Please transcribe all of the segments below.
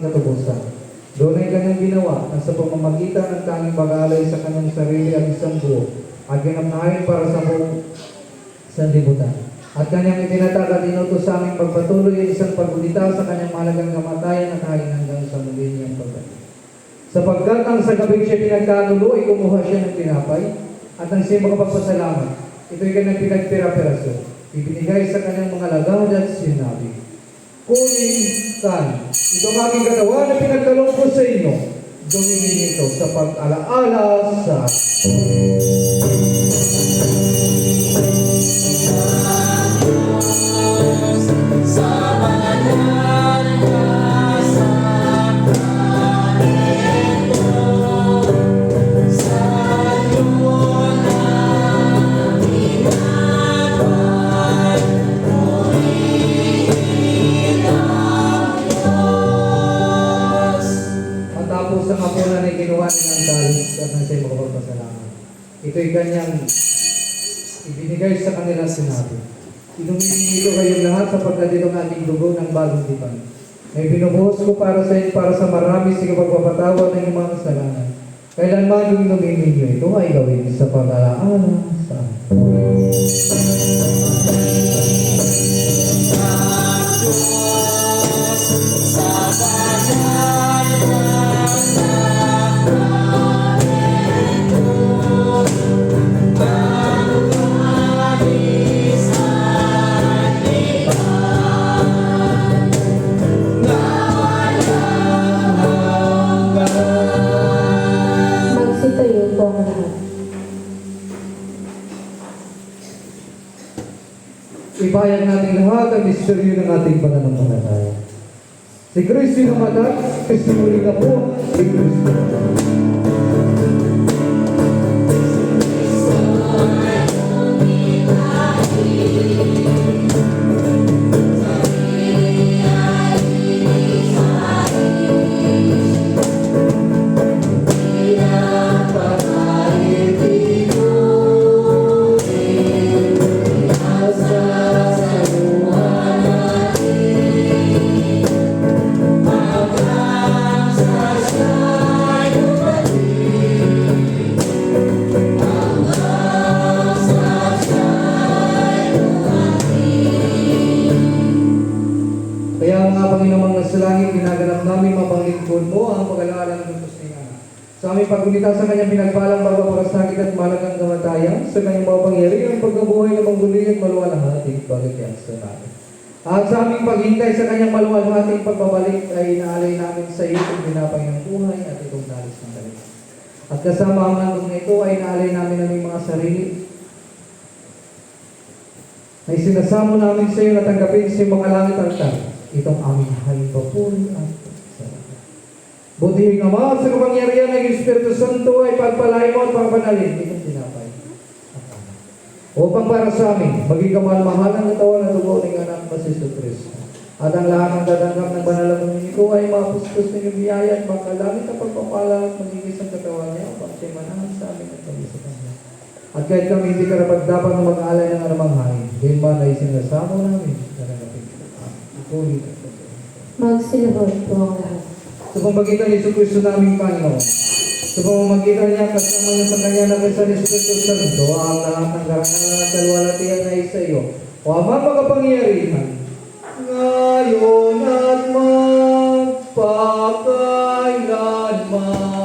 katubusan. Doon ay kanyang ginawa na sa pamamagitan ng tanging pag-aalay sa kanyang sarili ang isang buo at ginamnahin para sa buong sanlibutan. At kanyang itinatag at inutos sa aming pagpatuloy ang isang pagbulita sa kanyang mahalagang kamatayan at hain hanggang sa muli niyang pagbalik. Sapagkat ang sa gabing siya pinagkanulo ay kumuha siya ng tinapay at ang siya makapagpasalamat. Ito'y kanyang pinagpira-piraso. Ibinigay sa kanyang mga lagad at sinabi, "Kunin kan, ito ang aking katawan na pinagkaloob ko sa inyo. Gawin ninyo ito sa pag-alaala sa ito'y kanyang ibinigay sa kanila sinabi, "Inumin ito kayong lahat sapagkat ito ang ating dugo ng bagong tipan. May binubuhos ko para sa inyo, para sa marami sa pagpapatawad ng inyong mga kasalanan. Kailanman yung inumin ninyo ito ay gawin sa pag-alaala sa ipahayag natin lahat ang misteryo ng ating pananampalataya. Si Kristo namatay, Kristo muli na po, si Kristo. Sa aming pagbulita sa kanyang pinagpalang pagpapakasakit at malagang kamatayan, sa kanyang mga pangyarihan, pagkabuhay na mangguli at maluwalhati, bagay sa natin. At sa aming paghintay sa kanyang maluwalhati, pagbabalik ay inaalay namin sa iyo kung binapay ng buhay at itong dalis ng dalis. At kasama ang handog na ito ay inaalay namin ang mga sarili na isinasamo namin sa iyo na tanggapin sa iyong mga langit altar. Itong aming halipapuri at butihing Ama, sa kapangyarihan ng Espiritu Santo ay pagpalain mo at pagpanalin itong tinapay. Upang para sa amin, maging kamalmahalan ng katawan at dugo ng anak na si Kristo. At ang lahat ng dadanggap ng banal na ito ay mapustos ng iyong biyaya at makalangit na pagpapala at magigis ang katawan niya upang siya manahan sa amin at kami sa kanya. At kahit kami hindi karapat-dapat ng mag-alay ng anumang hain, din man ay sinasamo namin na nanapin. Ikulit at magsilabot po ang lahat. Sa pamamagitan ni Kristo naming Panginoon, sa pamamagitan niya kasama niya sa kanya na kaysa ni Espiritu Santo, ang lahat ng karangalan at kalwalatian ay sa iyo. O Ama makapangyarihan, ngayon at magpakailanman.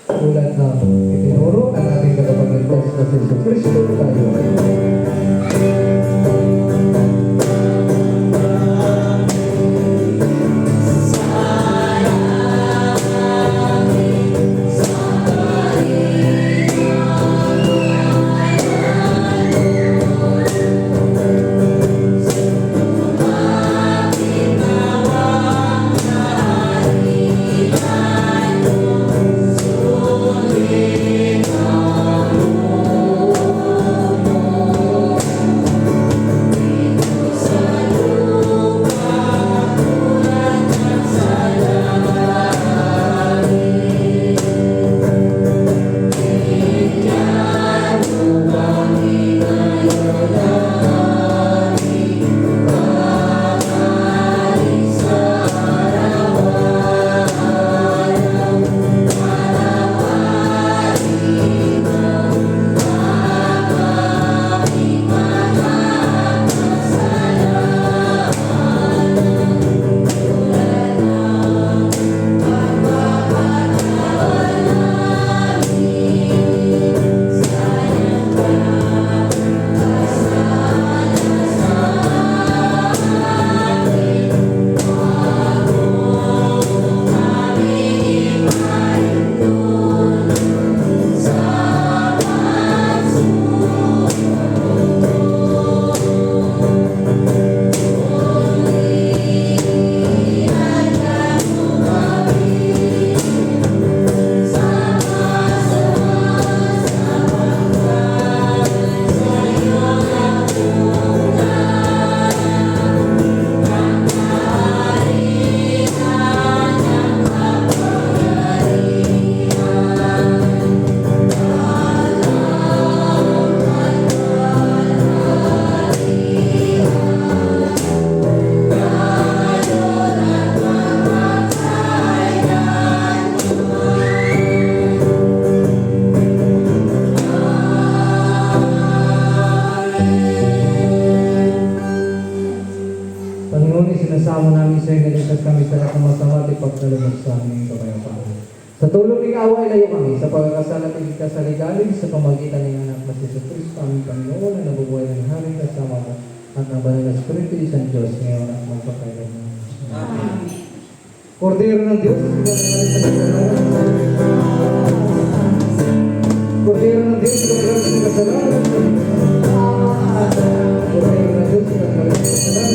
tulad na itinuro ng ating tagapagligtas na si Kristo tayo. Panginoon, isinasamo namin sa iyo, niligtas kami sa lahat ng masama at ipagkalubog sa aming kapayapaan. Sa tulong ng awa, ilayo kami sa pagkakasala at iligtas sa ligalig sa pamagitan ng anak na si Kristo, aming Panginoon, na nabubuhay ng hari kasama mo at ng banal na Espiritu isang Diyos ngayon at magpakailanman. Amen. Kordero ng Diyos, Kordero ng Diyos, ikaw ang kasalanan. Kordero ng Diyos, ikaw ang kasalanan.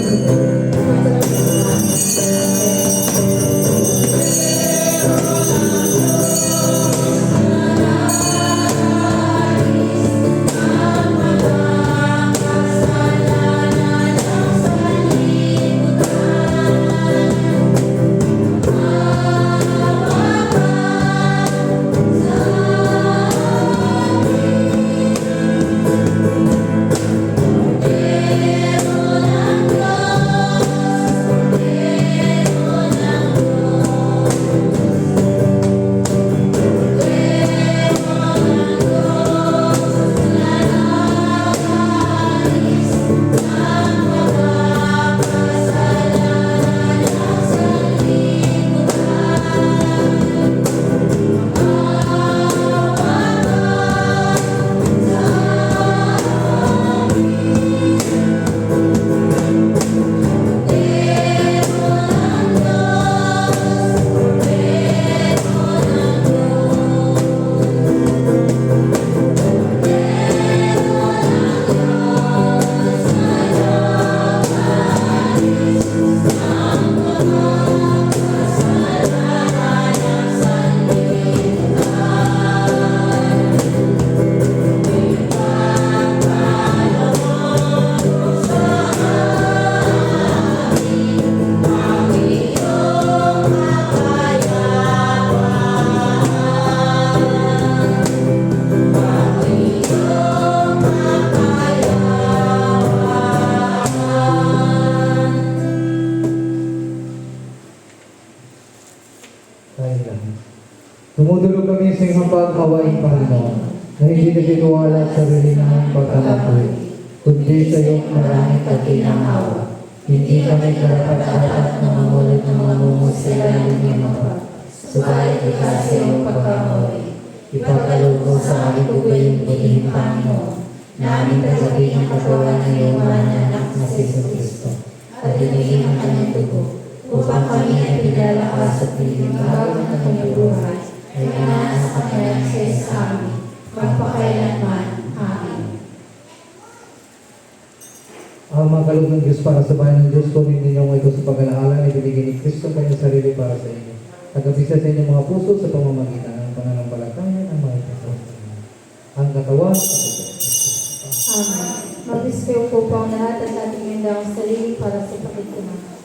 Dumudulog kami sa iyong pagkawain, Panginoon, na hindi nagtitiwala sa sarili ng pagkakatuloy, kundi sa iyong maraming katinangawa. Hindi kami karapat-dapat na mamulot ng mamumos sa ilalim ng mga, subalit ikaw sa iyong pagkawain. ipagkaloob mo sa aming bugayong buting Panginoon, na aming tagapin ang katawan ng iyong mahal na anak na si Kristo, at dinigin ang kanyang dugo, upang kami ay pinalakas at pinagbago ng kanyang buhay, ay inaas sa kanyang sa amin, magpakailanman. Amen. Ang mga kaloob ng Diyos para sa bayan ng Diyos, kunin ninyo ito sa pag-alaala na ibinigay ni Kristo kanyang sarili para sa inyo. Tagabisa sa inyong mga puso sa pamamagitan ng pananampalataya ng mga ito. Ang katawan sa Amen. Mag-ispeyo po ang lahat at ating yung sarili para sa pakikunan.